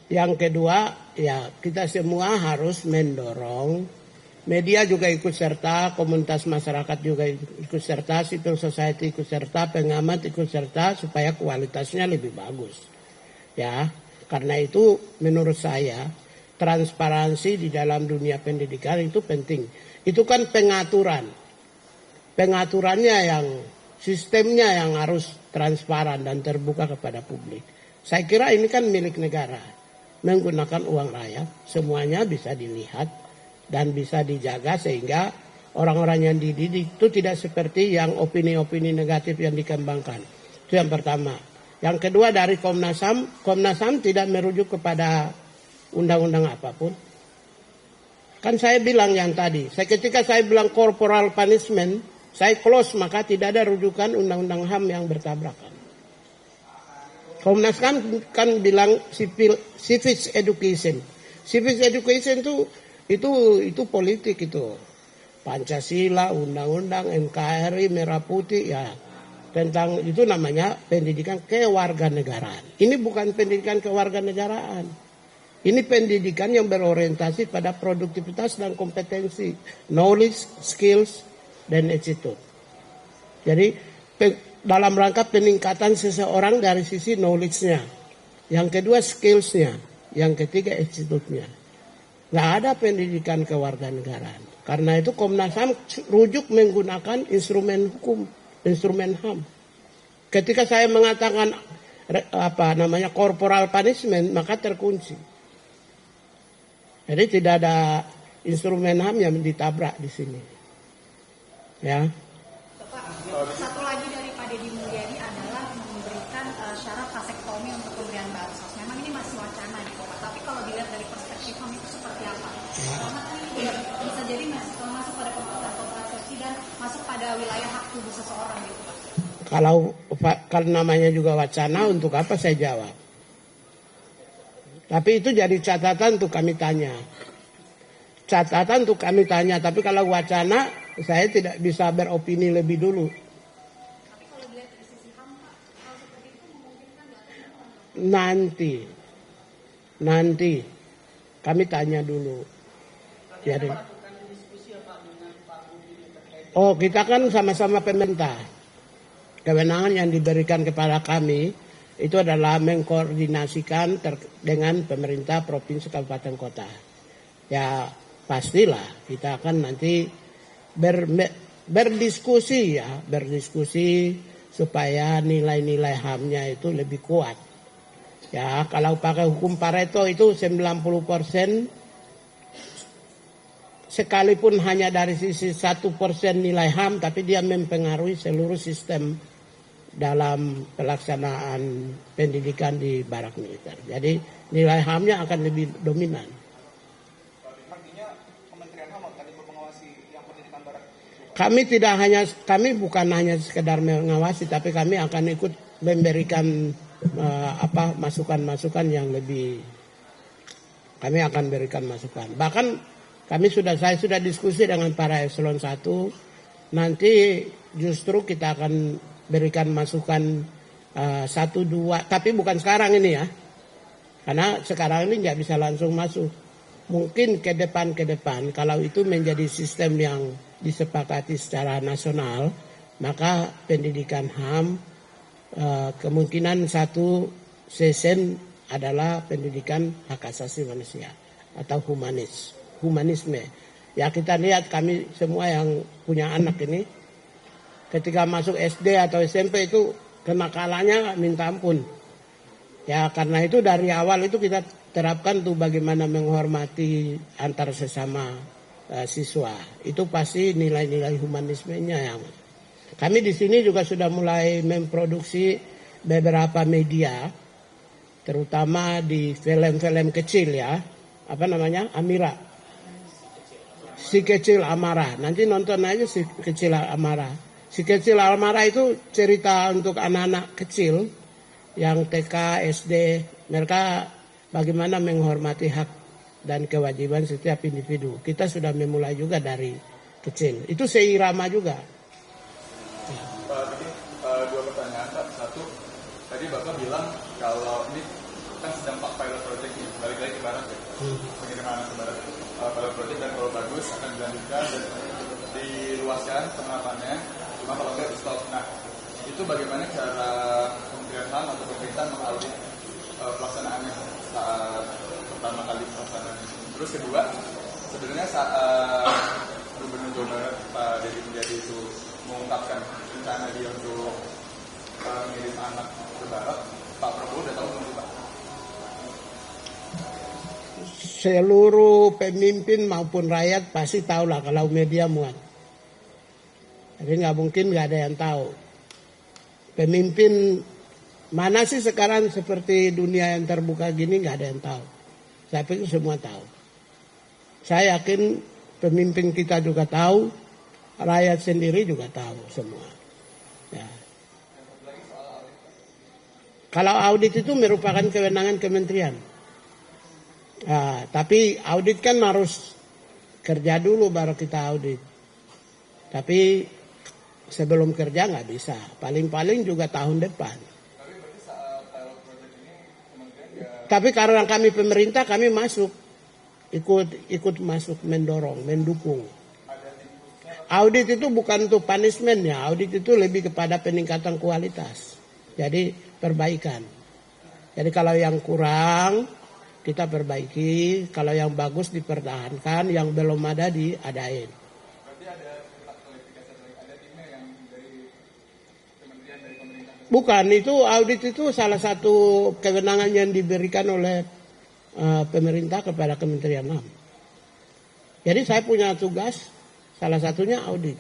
Yang kedua, ya kita semua harus mendorong, media juga ikut serta, komunitas masyarakat juga ikut serta, civil society ikut serta, pengamat ikut serta supaya kualitasnya lebih bagus. Ya, karena itu menurut saya transparansi di dalam dunia pendidikan itu penting. Itu kan pengaturan. Pengaturannya yang sistemnya yang harus transparan dan terbuka kepada publik. Saya kira ini kan milik negara. Menggunakan uang rakyat, semuanya bisa dilihat dan bisa dijaga sehingga orang-orang yang dididik itu tidak seperti yang opini-opini negatif yang dikembangkan. Itu yang pertama. Yang kedua dari Komnas HAM tidak merujuk kepada undang-undang apapun. Kan saya bilang yang tadi, ketika saya bilang corporal punishment, saya close maka tidak ada rujukan undang-undang HAM yang bertabrakan. Komnas HAM kan bilang civics education. Civics education itu politik itu. Pancasila, undang-undang, NKRI, Merah Putih ya. Tentang itu namanya pendidikan kewarganegaraan. Ini bukan pendidikan kewarganegaraan. Ini pendidikan yang berorientasi pada produktivitas dan kompetensi, knowledge, skills, dan attitude. Jadi dalam rangka peningkatan seseorang dari sisi knowledge-nya. Yang kedua skills-nya. Yang ketiga attitude-nya. Nggak ada pendidikan kewarganegaraan. Karena itu Komnas HAM rujuk menggunakan instrumen hukum, instrumen HAM. Ketika saya mengatakan corporal punishment, maka terkunci. Jadi tidak ada instrumen HAM yang ditabrak di sini. Ya. Satu lagi dari Pak Deddy Mulyadi adalah memberikan syarat vasektomi untuk pemberian bansos. Memang ini masih wacana gitu Pak, tapi kalau dilihat dari perspektif HAM itu seperti apa? Karena ini bisa jadi masuk pada kebutuhan kontrasepsi dan masuk pada wilayah hak tubuh seseorang gitu Pak. Kalau namanya juga wacana, untuk apa saya jawab? Tapi itu jadi catatan untuk kami tanya. Catatan untuk kami tanya, tapi kalau wacana saya tidak bisa beropini lebih dulu. Tapi kalau dilihat dari sisi HAM, Pak, hal seperti itu memungkinkan nggak? Nanti kami tanya dulu. Jadi, kita kan sama-sama pemerintah. Kewenangan yang diberikan kepada kami itu adalah mengkoordinasikan dengan pemerintah provinsi kabupaten kota. Ya pastilah kita akan nanti berdiskusi supaya nilai-nilai HAM-nya itu lebih kuat. Ya, kalau pakai hukum Pareto itu 90% sekalipun hanya dari sisi 1% nilai HAM, tapi dia mempengaruhi seluruh sistem dalam pelaksanaan pendidikan di barak militer. Jadi nilai HAM-nya akan lebih dominan. Kami bukan hanya sekedar mengawasi, tapi kami akan ikut memberikan masukan-masukan yang lebih. Kami akan berikan masukan. Bahkan saya sudah diskusi dengan para eselon 1. Nanti justru kita akan berikan masukan 1, 2, tapi bukan sekarang ini ya. Karena sekarang ini nggak bisa langsung masuk. Mungkin ke depan kalau itu menjadi sistem yang disepakati secara nasional, maka pendidikan HAM kemungkinan satu sesen adalah pendidikan hak asasi manusia atau humanisme. Ya kita lihat kami semua yang punya anak ini ketika masuk SD atau SMP itu kenakalannya minta ampun. Ya karena itu dari awal itu kita terapkan tuh bagaimana menghormati antar sesama siswa. Itu pasti nilai-nilai humanismenya yang kami di sini juga sudah mulai memproduksi beberapa media, terutama di film-film kecil ya, Amira, Si Kecil Amara. Nanti nonton aja Si Kecil Amara. Si Kecil Amara itu cerita untuk anak-anak kecil yang TK, SD, mereka bagaimana menghormati hak dan kewajiban setiap individu. Kita sudah memulai juga dari kecil. Itu seirama juga. Pak, ini 2 pertanyaan Pak. Satu, tadi Bapak bilang kalau ini kan sedang pilot project ini, balik lagi ke barat ya, pengiriman anak ke barat. Pilot project dan kalau bagus akan dilanjutkan dan diluaskan penerapannya, cuma kalau nggak di stop. Nah, itu bagaimana cara Kementerian HAM atau pemerintah mengaudit pelaksanaannya saat pertama kali pelaksanaan. Terus kedua, sebenarnya saat Gubernur Jawa Barat Pak Deddy Mulyadi itu mengungkapkan rencana dia untuk mengirim anak ke barat, Pak Prabowo udah tahu belum Pak? Seluruh pemimpin maupun rakyat pasti tahu lah kalau media muat. Jadi nggak mungkin nggak ada yang tahu. Pemimpin mana sih sekarang seperti dunia yang terbuka gini nggak ada yang tahu. Saya pikir semua tahu. Saya yakin pemimpin kita juga tahu, rakyat sendiri juga tahu semua. Ya. Kalau audit itu merupakan kewenangan kementerian. Nah, tapi audit kan harus kerja dulu baru kita audit. Tapi sebelum kerja nggak bisa. Paling-paling juga tahun depan. Tapi karena kami pemerintah, kami masuk. Ikut masuk, mendorong, mendukung. Audit itu bukan untuk punishment ya. Audit itu lebih kepada peningkatan kualitas. Jadi perbaikan. Jadi kalau yang kurang kita perbaiki, kalau yang bagus dipertahankan, yang belum ada diadain. Berarti ada timnya yang dari kementerian, dari pemerintah? Bukan, itu audit itu salah satu kewenangan yang diberikan oleh pemerintah kepada Kementerian HAM. Jadi saya punya tugas, salah satunya audit.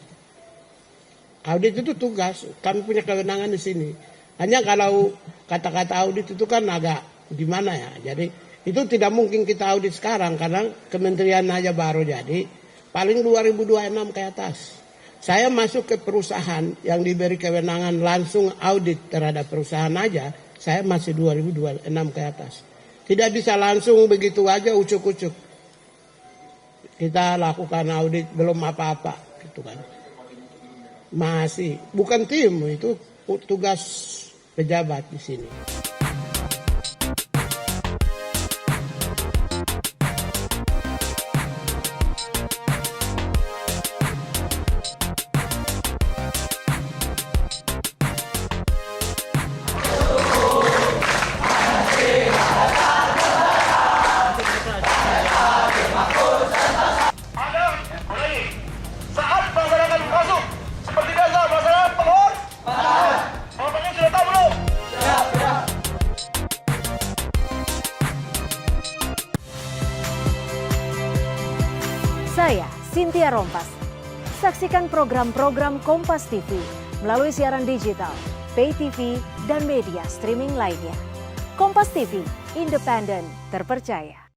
Audit itu tugas, kami punya kewenangan di sini. Hanya kalau kata-kata audit itu kan agak gimana ya, jadi itu tidak mungkin kita audit sekarang karena kementerian aja baru jadi, paling 2026 ke atas. Saya masuk ke perusahaan yang diberi kewenangan langsung audit terhadap perusahaan aja, saya masih 2026 ke atas. Tidak bisa langsung begitu aja ucuk-ucuk. Kita lakukan audit belum apa-apa gitu kan. Masih, bukan tim, itu tugas pejabat di sini. Saya, Cynthia Rompas. Saksikan program-program Kompas TV melalui siaran digital, pay TV, dan media streaming lainnya. Kompas TV, independen, terpercaya.